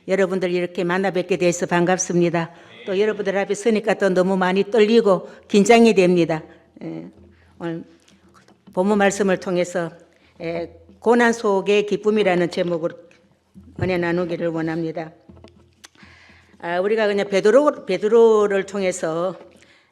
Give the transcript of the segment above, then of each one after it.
여러분들 이렇게 만나 뵙게 돼서 반갑습니다. 또 여러분들 앞에 서니까 또 너무 많이 떨리고 긴장이 됩니다. 오늘 본문 말씀을 통해서 고난 속의 기쁨이라는 제목으로 은혜 나누기를 원합니다. 우리가 그냥 베드로를 통해서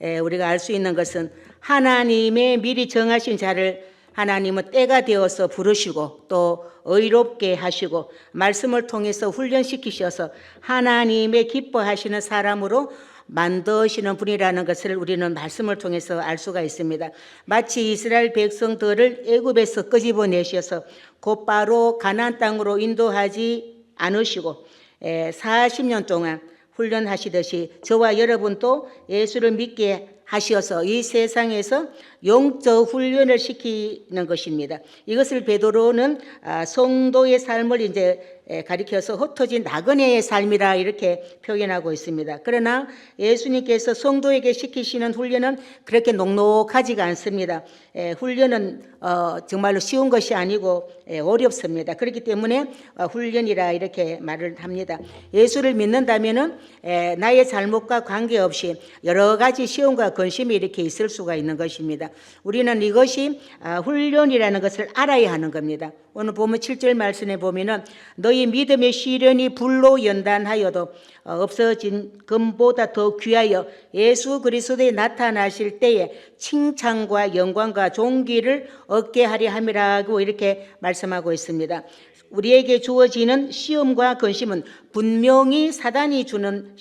우리가 알 수 있는 것은 하나님의 미리 정하신 자를 하나님은 때가 되어서 부르시고 또 의롭게 하시고 말씀을 통해서 훈련시키셔서 하나님의 기뻐하시는 사람으로 만드시는 분이라는 것을 우리는 말씀을 통해서 알 수가 있습니다. 마치 이스라엘 백성들을 애굽에서 끄집어내셔서 곧바로 가나안 땅으로 인도하지 않으시고 40년 동안 훈련하시듯이 저와 여러분도 예수를 믿게 하셔서 이 세상에서 영적 훈련을 시키는 것입니다. 이것을 베드로는 성도의 삶을 이제 가리켜서 흩어진 나그네의 삶이라 이렇게 표현하고 있습니다. 그러나 예수님께서 성도에게 시키시는 훈련은 그렇게 녹록하지가 않습니다. 훈련은 정말로 쉬운 것이 아니고 어렵습니다. 그렇기 때문에 훈련이라 이렇게 말을 합니다. 예수를 믿는다면은 나의 잘못과 관계없이 여러 가지 시험과 근심이 이렇게 있을 수가 있는 것입니다. 우리는 이것이 훈련이라는 것을 알아야 하는 겁니다. 오늘 보면 7절 말씀에 보면은 너희 믿음의 시련이 불로 연단하여도 없어진 금보다 더 귀하여 예수 그리스도에 나타나실 때에 칭찬과 영광과 존귀를 얻게 하려 함이라고 이렇게 말씀하고 있습니다. 우리에게 주어지는 시험과 근심은 분명히 사단이 주는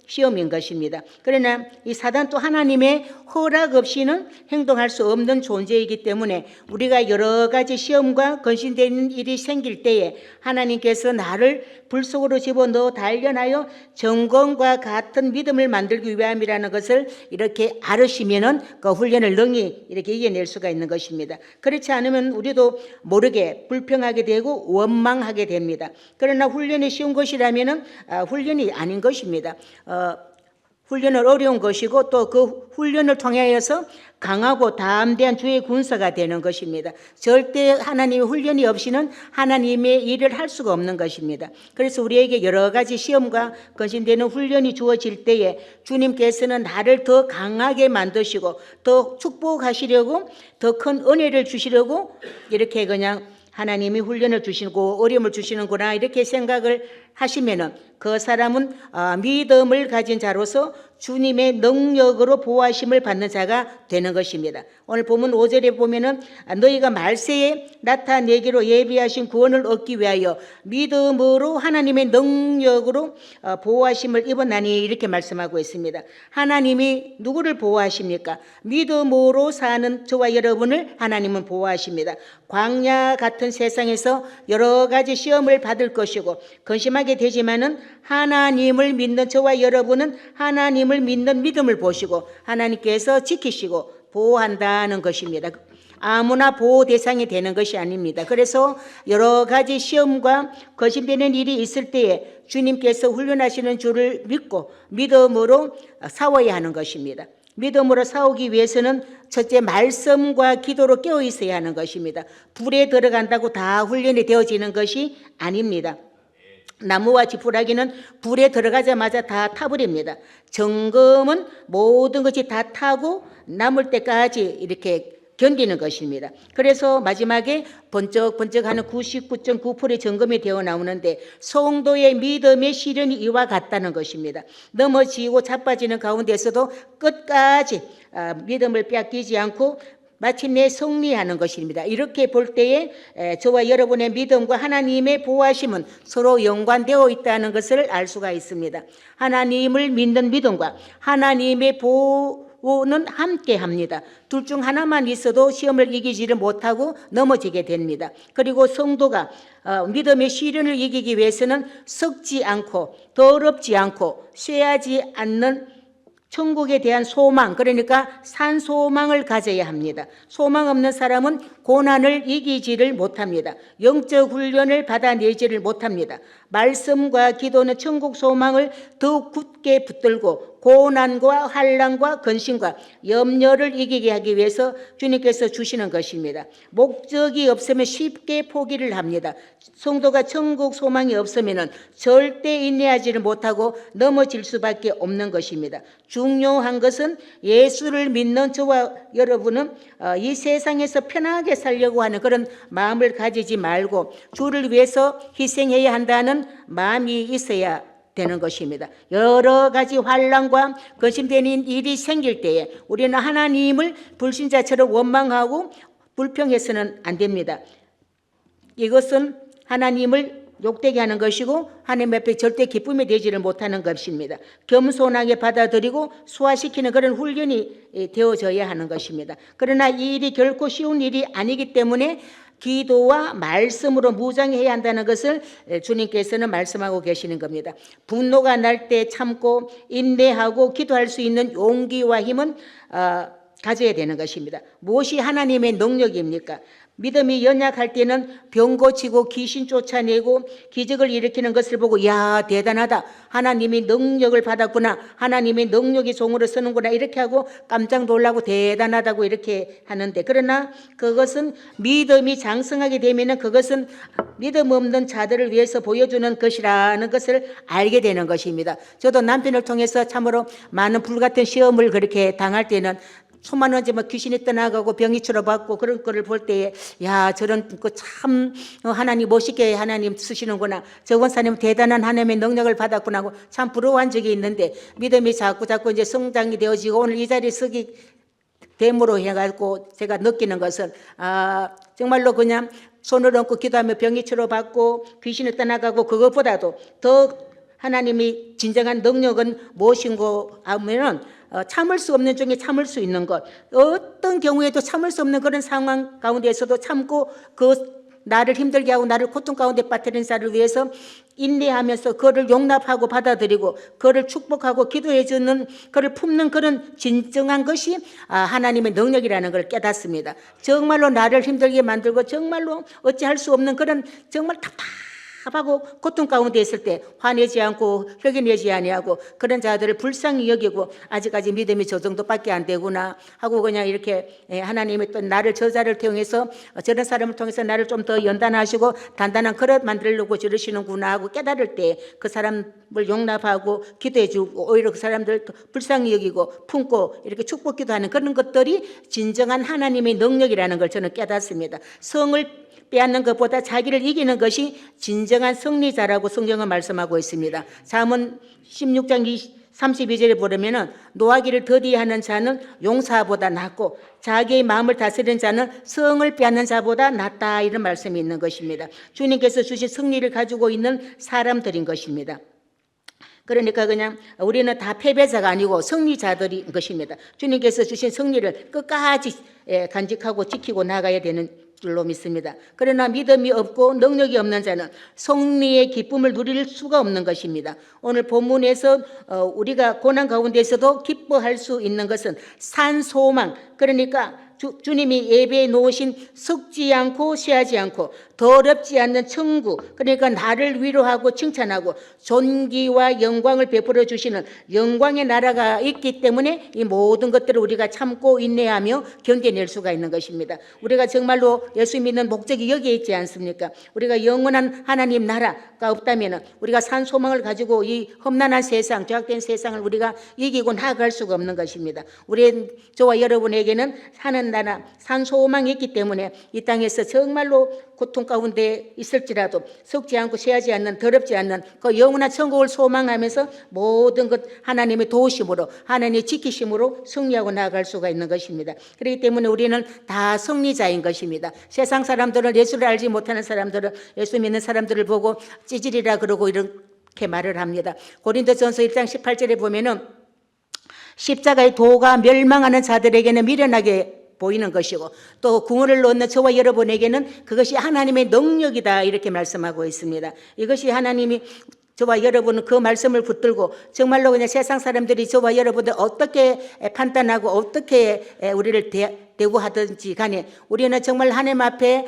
시험인 것입니다. 그러나 이 사단 또 하나님의 허락 없이는 행동할 수 없는 존재이기 때문에 우리가 여러 가지 시험과 근심되는 일이 생길 때에 하나님께서 나를 불 속으로 집어넣어 단련하여 정건과 같은 믿음을 만들기 위함이라는 것을 이렇게 알으시면은 그 훈련을 능히 이렇게 이겨낼 수가 있는 것입니다. 그렇지 않으면 우리도 모르게 불평하게 되고 원망하게 됩니다. 그러나 훈련이 쉬운 것이라면은 훈련이 아닌 것입니다. 훈련은 어려운 것이고 또 그 훈련을 통하여서 강하고 담대한 주의 군사가 되는 것입니다. 절대 하나님의 훈련이 없이는 하나님의 일을 할 수가 없는 것입니다. 그래서 우리에게 여러 가지 시험과 근심되는 훈련이 주어질 때에 주님께서는 나를 더 강하게 만드시고 더 축복하시려고 더 큰 은혜를 주시려고 이렇게 그냥 하나님이 훈련을 주시고 어려움을 주시는구나 이렇게 생각을 하시면은 그 사람은 믿음을 가진 자로서 주님의 능력으로 보호하심을 받는 자가 되는 것입니다. 오늘 보면 5절에 보면은 너희가 말세에 나타내기로 예비하신 구원을 얻기 위하여 믿음으로 하나님의 능력으로 보호하심을 입었나니 이렇게 말씀하고 있습니다. 하나님이 누구를 보호하십니까? 믿음으로 사는 저와 여러분을 하나님은 보호하십니다. 광야 같은 세상에서 여러 가지 시험을 받을 것이고 근심하게 되지만은 하나님을 믿는 저와 여러분은 하나님을 믿는 믿음을 보시고 하나님께서 지키시고 보호한다는 것입니다. 아무나 보호 대상이 되는 것이 아닙니다. 그래서 여러 가지 시험과 거짓되는 일이 있을 때에 주님께서 훈련하시는 줄을 믿고 믿음으로 싸워야 하는 것입니다. 믿음으로 싸우기 위해서는 첫째 말씀과 기도로 깨어 있어야 하는 것입니다. 불에 들어간다고 다 훈련이 되어지는 것이 아닙니다. 나무와 지푸라기는 불에 들어가자마자 다 타버립니다. 정금은 모든 것이 다 타고 남을 때까지 이렇게 견디는 것입니다. 그래서 마지막에 번쩍번쩍하는 99.9%의 점검이 되어 나오는데 성도의 믿음의 시련이 이와 같다는 것입니다. 넘어지고 자빠지는 가운데서도 끝까지 믿음을 빼앗기지 않고 마침내 승리하는 것입니다. 이렇게 볼 때에 저와 여러분의 믿음과 하나님의 보호하심은 서로 연관되어 있다는 것을 알 수가 있습니다. 하나님을 믿는 믿음과 하나님의 보호는 함께 합니다. 둘 중 하나만 있어도 시험을 이기지를 못하고 넘어지게 됩니다. 그리고 성도가 믿음의 시련을 이기기 위해서는 썩지 않고 더럽지 않고 쇠하지 않는 천국에 대한 소망, 그러니까 산소망을 가져야 합니다. 소망 없는 사람은 고난을 이기지를 못합니다. 영적 훈련을 받아내지를 못합니다. 말씀과 기도는 천국 소망을 더욱 굳게 붙들고 고난과 환난과 근심과 염려를 이기게 하기 위해서 주님께서 주시는 것입니다. 목적이 없으면 쉽게 포기를 합니다. 성도가 천국 소망이 없으면 절대 인내하지를 못하고 넘어질 수밖에 없는 것입니다. 중요한 것은 예수를 믿는 저와 여러분은 이 세상에서 편하게 살려고 하는 그런 마음을 가지지 말고 주를 위해서 희생해야 한다는 마음이 있어야 되는 것입니다. 여러 가지 환난과 근심되는 일이 생길 때에 우리는 하나님을 불신자처럼 원망하고 불평해서는 안 됩니다. 이것은 하나님을 욕되게 하는 것이고 하나님 앞에 절대 기쁨이 되지를 못하는 것입니다. 겸손하게 받아들이고 소화시키는 그런 훈련이 되어져야 하는 것입니다. 그러나 이 일이 결코 쉬운 일이 아니기 때문에 기도와 말씀으로 무장해야 한다는 것을 주님께서는 말씀하고 계시는 겁니다. 분노가 날 때 참고 인내하고 기도할 수 있는 용기와 힘은 가져야 되는 것입니다. 무엇이 하나님의 능력입니까? 믿음이 연약할 때는 병 고치고 귀신 쫓아내고 기적을 일으키는 것을 보고 야 대단하다, 하나님이 능력을 받았구나, 하나님의 능력이 종으로 쓰는구나 이렇게 하고 깜짝 놀라고 대단하다고 이렇게 하는데, 그러나 그것은 믿음이 장성하게 되면 그것은 믿음 없는 자들을 위해서 보여주는 것이라는 것을 알게 되는 것입니다. 저도 남편을 통해서 참으로 많은 불같은 시험을 그렇게 당할 때는 수만 원지 뭐 귀신이 떠나가고 병이 치료받고 그런 거를 볼 때에 야 저런 거 참 하나님 멋있게 하나님 쓰시는구나, 저 권사님 대단한 하나님의 능력을 받았구나 하고 참 부러워한 적이 있는데, 믿음이 자꾸 이제 성장이 되어지고 오늘 이 자리에 서기 됨으로 해가지고 제가 느끼는 것은 정말로 그냥 손을 얹고 기도하며 병이 치료받고 귀신이 떠나가고 그것보다도 더 하나님이 진정한 능력은 무엇인고 하면은 참을 수 없는 중에 참을 수 있는 것, 어떤 경우에도 참을 수 없는 그런 상황 가운데에서도 참고 그 나를 힘들게 하고 나를 고통 가운데 빠뜨린 자를 위해서 인내하면서 그를 용납하고 받아들이고 그를 축복하고 기도해 주는 그를 품는 그런 진정한 것이 하나님의 능력이라는 걸 깨닫습니다. 정말로 나를 힘들게 만들고 정말로 어찌할 수 없는 그런 정말 답답하고 고통 가운데 있을 때 화내지 않고 hl겨내지 아니하고 그런 자들을 불쌍히 여기고 아직까지 믿음이 저 정도밖에 안 되구나 하고 그냥 이렇게 하나님이 또 나를 저자를 통해서 저런 사람을 통해서 나를 좀 더 연단하시고 단단한 그릇 만들려고 저러시는구나 하고 깨달을 때 그 사람을 용납하고 기도해 주고 오히려 그 사람들 불쌍히 여기고 품고 이렇게 축복 기도하는 그런 것들이 진정한 하나님의 능력이라는 걸 저는 깨닫습니다. 성을 빼앗는 것보다 자기를 이기는 것이 진정한 승리자라고 성경은 말씀하고 있습니다. 잠언 16장 32절에 보면은 노하기를 더디하는 자는 용사보다 낫고 자기의 마음을 다스리는 자는 성을 빼앗는 자보다 낫다, 이런 말씀이 있는 것입니다. 주님께서 주신 승리를 가지고 있는 사람들인 것입니다. 그러니까 그냥 우리는 다 패배자가 아니고 승리자들인 것입니다. 주님께서 주신 승리를 끝까지 간직하고 지키고 나가야 되는 줄로 믿습니다. 그러나 믿음이 없고 능력이 없는 자는 승리의 기쁨을 누릴 수가 없는 것입니다. 오늘 본문에서 우리가 고난 가운데서도 기뻐할 수 있는 것은 산소망, 그러니까 주님이 예배해 놓으신 썩지 않고 쇠하지 않고 더럽지 않는 천국, 그러니까 나를 위로하고 칭찬하고 존귀와 영광을 베풀어 주시는 영광의 나라가 있기 때문에 이 모든 것들을 우리가 참고 인내하며 견뎌낼 수가 있는 것입니다. 우리가 정말로 예수 믿는 목적이 여기에 있지 않습니까? 우리가 영원한 하나님 나라가 없다면 우리가 산 소망을 가지고 이 험난한 세상, 죄악된 세상을 우리가 이기고 나아갈 수가 없는 것입니다. 우리 저와 여러분에게는 사는 나라, 산 소망이 있기 때문에 이 땅에서 정말로 고통 가운데 있을지라도 썩지 않고 쇠하지 않는, 더럽지 않는 그 영원한 천국을 소망하면서 모든 것 하나님의 도우심으로, 하나님의 지키심으로 승리하고 나아갈 수가 있는 것입니다. 그렇기 때문에 우리는 다 승리자인 것입니다. 세상 사람들은, 예수를 알지 못하는 사람들은 예수 믿는 사람들을 보고 찌질이라 그러고 이렇게 말을 합니다. 고린도전서 1장 18절에 보면은 십자가의 도가 멸망하는 자들에게는 미련하게 보이는 것이고 또 궁을 넣는 저와 여러분에게는 그것이 하나님의 능력이다, 이렇게 말씀하고 있습니다. 이것이 하나님이 저와 여러분은 그 말씀을 붙들고 정말로 그냥 세상 사람들이 저와 여러분들 어떻게 판단하고 어떻게 우리를 대우하든지 간에 우리는 정말 하나님 앞에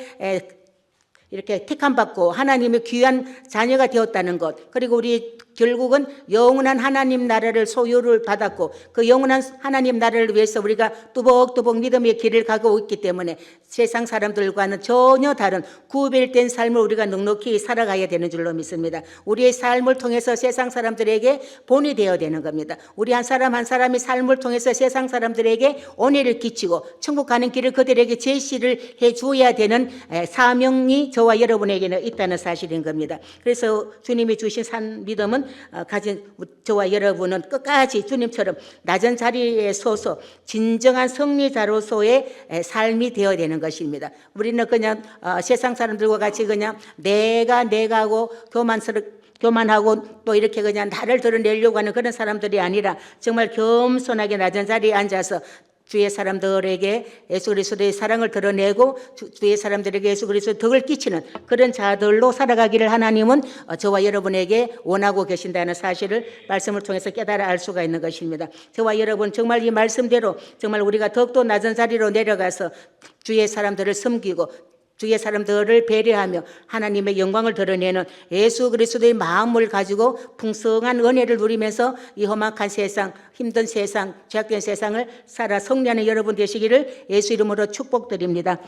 이렇게 택함받고 하나님의 귀한 자녀가 되었다는 것, 그리고 우리 결국은 영원한 하나님 나라를 소유를 받았고 그 영원한 하나님 나라를 위해서 우리가 뚜벅뚜벅 믿음의 길을 가고 있기 때문에 세상 사람들과는 전혀 다른 구별된 삶을 우리가 넉넉히 살아가야 되는 줄로 믿습니다. 우리의 삶을 통해서 세상 사람들에게 본이 되어야 되는 겁니다. 우리 한 사람 한 사람이 삶을 통해서 세상 사람들에게 온해를 끼치고 천국 가는 길을 그들에게 제시를 해 주어야 되는 사명이 저와 여러분에게는 있다는 사실인 겁니다. 그래서 주님이 주신 산 믿음은 가진 저와 여러분은 끝까지 주님처럼 낮은 자리에 서서 진정한 승리자로서의 삶이 되어야 되는 것입니다. 우리는 그냥 세상 사람들과 같이 그냥 내가고 교만하고 또 이렇게 그냥 나를 드러내려고 하는 그런 사람들이 아니라 정말 겸손하게 낮은 자리에 앉아서 주의 사람들에게 예수 그리스도의 사랑을 드러내고 주의 사람들에게 예수 그리스도의 덕을 끼치는 그런 자들로 살아가기를 하나님은 저와 여러분에게 원하고 계신다는 사실을 말씀을 통해서 깨달아 알 수가 있는 것입니다. 저와 여러분 정말 이 말씀대로 정말 우리가 더욱더 낮은 자리로 내려가서 주의 사람들을 섬기고 주의 사람들을 배려하며 하나님의 영광을 드러내는 예수 그리스도의 마음을 가지고 풍성한 은혜를 누리면서 이 험악한 세상, 힘든 세상, 죄악된 세상을 살아 승리하는 여러분 되시기를 예수 이름으로 축복드립니다.